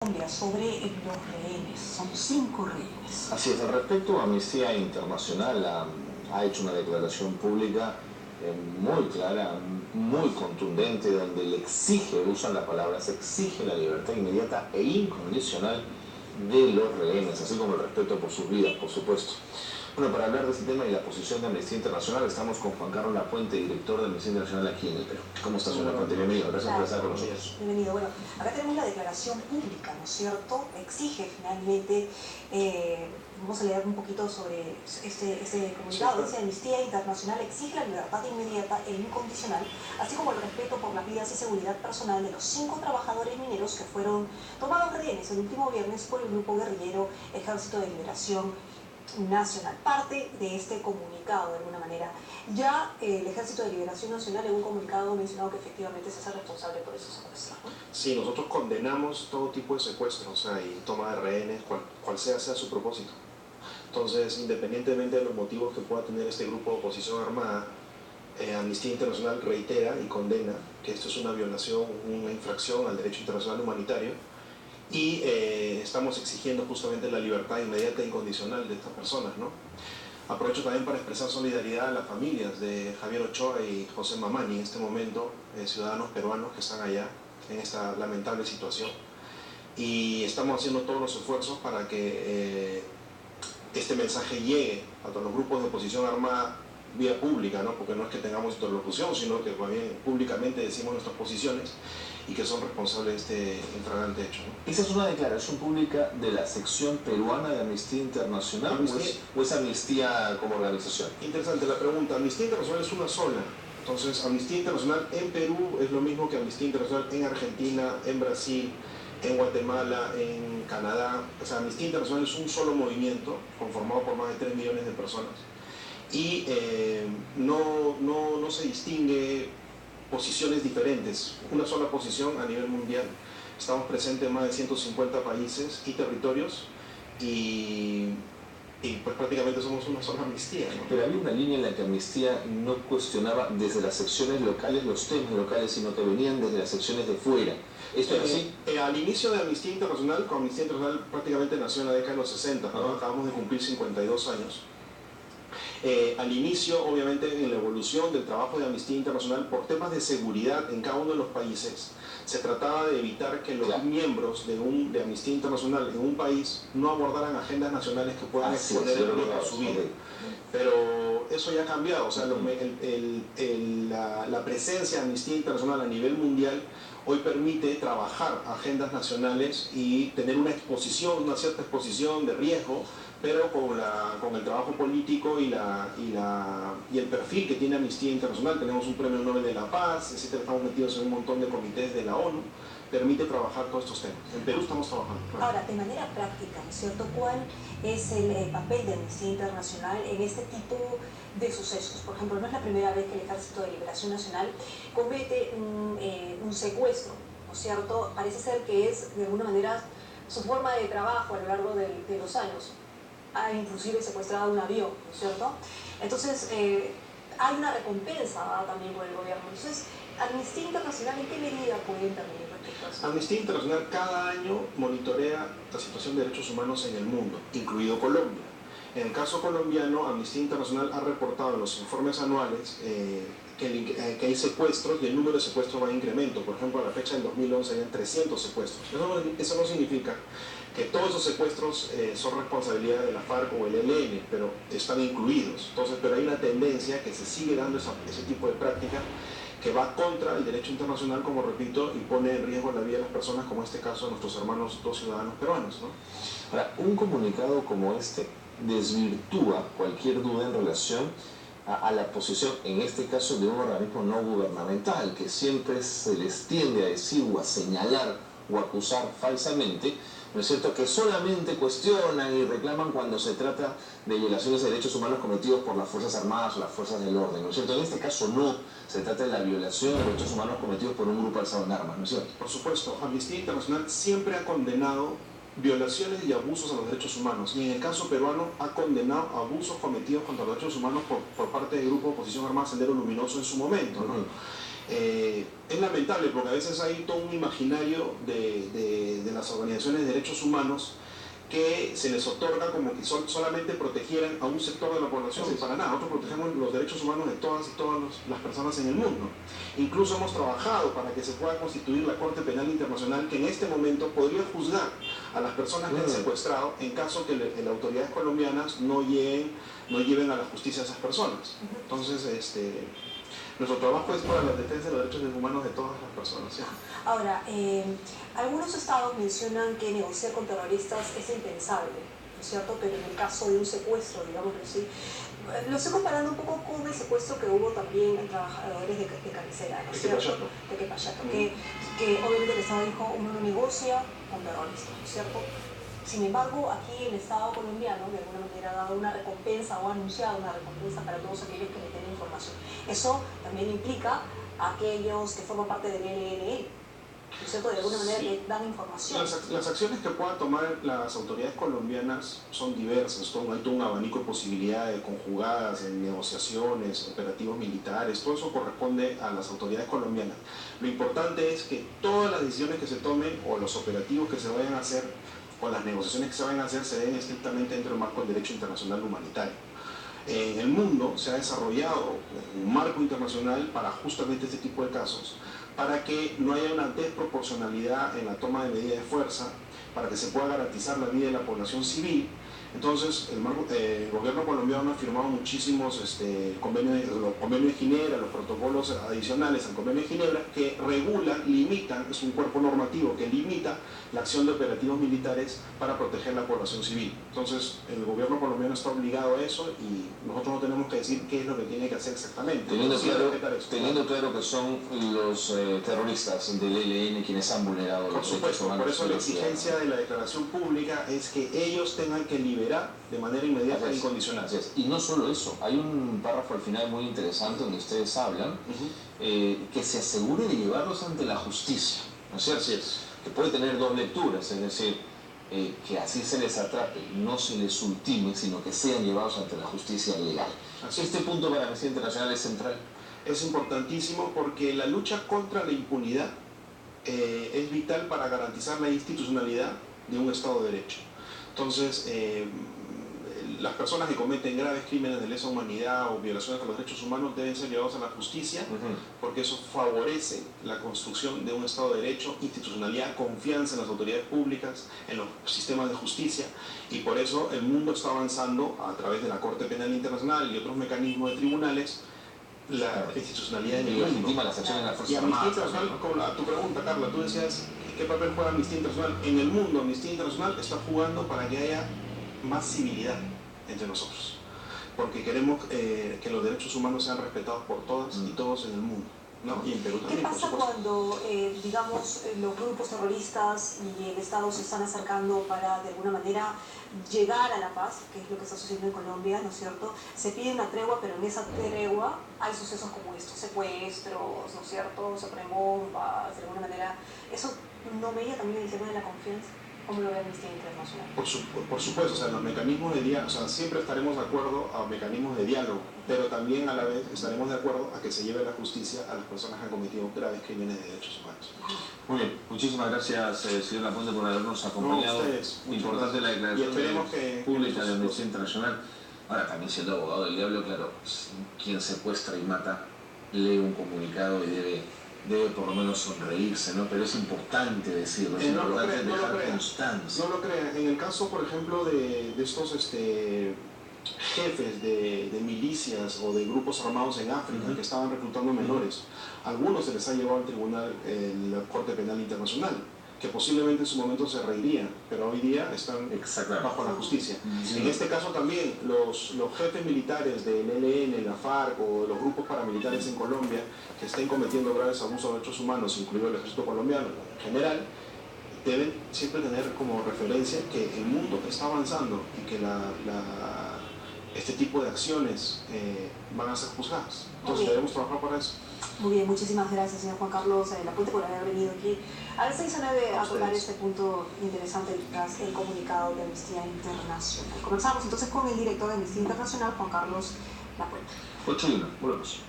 Sobre los rehenes, son 5 rehenes. Así es, al respecto, Amnistía Internacional ha hecho una declaración pública muy clara, muy contundente, donde le exige, usan la palabra, se exige la libertad inmediata e incondicional de los rehenes, así como el respeto por sus vidas, por supuesto. Bueno, para hablar de este tema y la posición de Amnistía Internacional, estamos con Juan Carlos Lapuente, director de Amnistía Internacional aquí en el Perú. ¿Cómo está, señor Lapuente? Bienvenido, gracias por estar con nosotros. Bienvenido. Bueno, acá tenemos la declaración pública, ¿no es cierto? Exige finalmente, vamos a leer un poquito sobre este comunicado. Dice: Amnistía Internacional exige la libertad inmediata e incondicional, así como el respeto por las vidas y seguridad personal de los 5 trabajadores mineros que fueron tomados rehenes el último viernes por el grupo guerrillero Ejército de Liberación Nacional. Parte de este comunicado, de alguna manera, ya el Ejército de Liberación Nacional en un comunicado ha mencionado que efectivamente se hace responsable por esos secuestros, ¿no? Sí, nosotros condenamos todo tipo de secuestros, y toma de rehenes, cual sea su propósito. Entonces, independientemente de los motivos que pueda tener este grupo de oposición armada, Amnistía Internacional reitera y condena que esto es una violación, una infracción al derecho internacional humanitario, y estamos exigiendo justamente la libertad inmediata e incondicional de estas personas, ¿no? Aprovecho también para expresar solidaridad a las familias de Javier Ochoa y José Mamani en este momento, ciudadanos peruanos que están allá en esta lamentable situación, y estamos haciendo todos los esfuerzos para que este mensaje llegue a todos los grupos de oposición armada vía pública, ¿no? Porque no es que tengamos interlocución, sino que también públicamente decimos nuestras posiciones y que son responsables de este infragante hecho, ¿no? ¿Esa es una declaración pública de la sección peruana de Amnistía Internacional o es Amnistía como organización? Interesante la pregunta. Amnistía Internacional es una sola. Entonces, Amnistía Internacional en Perú es lo mismo que Amnistía Internacional en Argentina, en Brasil, en Guatemala, en Canadá. O sea, Amnistía Internacional es un solo movimiento conformado por más de 3 millones de personas. Y no se distingue posiciones diferentes, una sola posición a nivel mundial. Estamos presentes en más de 150 países y territorios, y pues prácticamente somos una sola amnistía, ¿no? Pero había una línea en la que Amnistía no cuestionaba desde las secciones locales los temas locales, sino que venían desde las secciones de fuera. ¿Esto es así? Al inicio de Amnistía Internacional, con Amnistía Internacional prácticamente nació en la década de los 60, ¿no? Acabamos de cumplir 52 años. Al inicio, obviamente, en la evolución del trabajo de Amnistía Internacional, por temas de seguridad en cada uno de los países, se trataba de evitar que los miembros de Amnistía Internacional en un país no abordaran agendas nacionales que puedan exponer el riesgo a su vida. Pero eso ya ha cambiado, o sea, la presencia de Amnistía Internacional a nivel mundial hoy permite trabajar agendas nacionales y tener una cierta exposición de riesgo, pero con el trabajo político y el perfil que tiene Amnistía Internacional. Tenemos un premio Nobel de la Paz, etcétera, estamos metidos en un montón de comités de la ONU, permite trabajar todos estos temas. En Perú estamos trabajando. Ahora, de manera práctica, ¿no es cierto?, ¿cuál es el papel de Amnistía Internacional en este tipo de sucesos? Por ejemplo, no es la primera vez que el Ejército de Liberación Nacional comete un secuestro, ¿no es cierto? Parece ser que es, de alguna manera, su forma de trabajo a lo largo de los años. Ha inclusive secuestrado un avión, ¿no es cierto? Entonces, hay una recompensa dada también por el gobierno. Entonces, Amnistía Internacional, ¿en qué medida puede intervenir respecto a eso? Amnistía Internacional cada año monitorea la situación de derechos humanos en el mundo, incluido Colombia. En el caso colombiano, Amnistía Internacional ha reportado en los informes anuales que hay secuestros, y el número de secuestros va en incremento. Por ejemplo, a la fecha del 2011 habían 300 secuestros. Eso no significa que todos esos secuestros son responsabilidad de la FARC o el ELN, pero están incluidos. Entonces, pero hay una tendencia que se sigue dando ese tipo de práctica que va contra el derecho internacional, como repito, y pone en riesgo la vida de las personas, como en este caso de nuestros hermanos 2 ciudadanos peruanos, ¿no? Ahora, un comunicado como este desvirtúa cualquier duda en relación a la posición, en este caso, de un organismo no gubernamental, que siempre se les tiende a decir o a señalar o acusar falsamente, ¿no es cierto?, que solamente cuestionan y reclaman cuando se trata de violaciones de derechos humanos cometidos por las Fuerzas Armadas o las Fuerzas del Orden, ¿no es cierto? En este caso no, se trata de la violación de derechos humanos cometidos por un grupo alzado en armas, ¿no es cierto? Por supuesto, Amnistía Internacional siempre ha condenado violaciones y abusos a los derechos humanos, y en el caso peruano ha condenado abusos cometidos contra los derechos humanos por parte del grupo de oposición armada Sendero Luminoso en su momento, ¿no? Es lamentable porque a veces hay todo un imaginario de las organizaciones de derechos humanos que se les otorga como que solamente protegieran a un sector de la población, y para nada, nosotros protegemos los derechos humanos de todas y todas las personas en el mundo. Incluso hemos trabajado para que se pueda constituir la Corte Penal Internacional, que en este momento podría juzgar a las personas que han secuestrado en caso que las autoridades colombianas no lleven a la justicia a esas personas. Entonces, nuestro trabajo es para la defensa de los derechos humanos de todas las personas. ¿Sí? Ahora, algunos estados mencionan que negociar con terroristas es impensable, ¿no es cierto? Pero en el caso de un secuestro, digamos que sí, lo estoy comparando un poco con el secuestro que hubo también en trabajadores de cabecera, ¿no es cierto? De Quepachato, que obviamente el Estado dijo, uno no negocia con terroristas, ¿no es cierto? Sin embargo, aquí el Estado colombiano de alguna manera ha dado una recompensa o ha anunciado una recompensa para todos aquellos que le tienen información. Eso también implica a aquellos que forman parte del ELN, ¿no es cierto? De alguna manera que dan información. Las acciones que puedan tomar las autoridades colombianas son diversas, hay todo un abanico de posibilidades conjugadas en negociaciones, operativos militares, todo eso corresponde a las autoridades colombianas. Lo importante es que todas las decisiones que se tomen o los operativos que se vayan a hacer o las negociaciones que se vayan a hacer se den estrictamente dentro del marco del derecho internacional humanitario. En el mundo se ha desarrollado un marco internacional para justamente este tipo de casos, para que no haya una desproporcionalidad en la toma de medidas de fuerza, para que se pueda garantizar la vida de la población civil. Entonces, el gobierno colombiano ha firmado muchísimos los convenios de Ginebra, los protocolos adicionales al convenio de Ginebra, que regulan, limitan, es un cuerpo normativo que limita la acción de operativos militares para proteger la población civil. Entonces, el gobierno colombiano está obligado a eso y nosotros no tenemos que decir qué es lo que tiene que hacer exactamente. Teniendo claro que son los terroristas del ELN quienes han vulnerado los derechos humanos. Por eso la exigencia de la declaración pública es que ellos tengan que liberar de manera inmediata e incondicional. Y no solo eso, hay un párrafo al final muy interesante donde ustedes hablan que se asegure de llevarlos ante la justicia, ¿no es cierto? Así es. Que puede tener dos lecturas, es decir, que así se les atrape, no se les ultime, sino que sean llevados ante la justicia legal. Este punto para Amnistía Internacional es central. Es importantísimo porque la lucha contra la impunidad es vital para garantizar la institucionalidad de un Estado de Derecho. Entonces, las personas que cometen graves crímenes de lesa humanidad o violaciones a los derechos humanos deben ser llevados a la justicia, porque eso favorece la construcción de un Estado de Derecho, institucionalidad, confianza en las autoridades públicas, en los sistemas de justicia, y por eso el mundo está avanzando a través de la Corte Penal Internacional y otros mecanismos de tribunales la institucionalidad en el mundo. Legitima las acciones de las Fuerzas Y Amnistía Armadas. Internacional, a tu pregunta, Carla, tú decías, ¿qué papel juega Amnistía Internacional? En el mundo, Amnistía Internacional está jugando para que haya más civilidad entre nosotros, porque queremos que los derechos humanos sean respetados por todas y todos en el mundo, ¿no? Y en Perú también. ¿Qué pasa cuando, digamos, los grupos terroristas y el Estado se están acercando para, de alguna manera, llegar a la paz, que es lo que está sucediendo en Colombia, ¿no es cierto? Se pide una tregua, pero en esa tregua hay sucesos como estos, secuestros, ¿no es cierto? Se ponen bombas, de alguna manera. ¿Eso no veía también el tema de la confianza? ¿Cómo lo ve Amnistía Internacional? Por supuesto, o sea, los mecanismos de diálogo, o sea, siempre estaremos de acuerdo a mecanismos de diálogo, pero también a la vez estaremos de acuerdo a que se lleve a la justicia a las personas que han cometido graves crímenes de derechos humanos. Muy bien, muchísimas gracias, señor Lapuente, por habernos acompañado. Importante la declaración pública de Amnistía Internacional. Ahora, también siendo abogado del diablo, claro, quien secuestra y mata lee un comunicado y debe por lo menos sonreírse, ¿no? Pero es importante decirlo, es importante dejar constancia. No lo crean. En el caso, por ejemplo, de estos jefes de milicias o de grupos armados en África que estaban reclutando menores, algunos se les ha llevado al tribunal, la Corte Penal Internacional, que posiblemente en su momento se reirían, pero hoy día están bajo la justicia. En este caso también, los jefes militares del ELN, la FARC o los grupos paramilitares en Colombia que estén cometiendo graves abusos de derechos humanos, incluido el ejército colombiano en general, deben siempre tener como referencia que el mundo está avanzando y que este tipo de acciones van a ser juzgadas. Entonces debemos trabajar para eso. Muy bien, muchísimas gracias, señor Juan Carlos Lapuente, por haber venido aquí a las 6 o 9 a tocar este punto interesante tras el comunicado de Amnistía Internacional. Comenzamos entonces con el director de Amnistía Internacional, Juan Carlos Lapuente. 8:01, volvemos.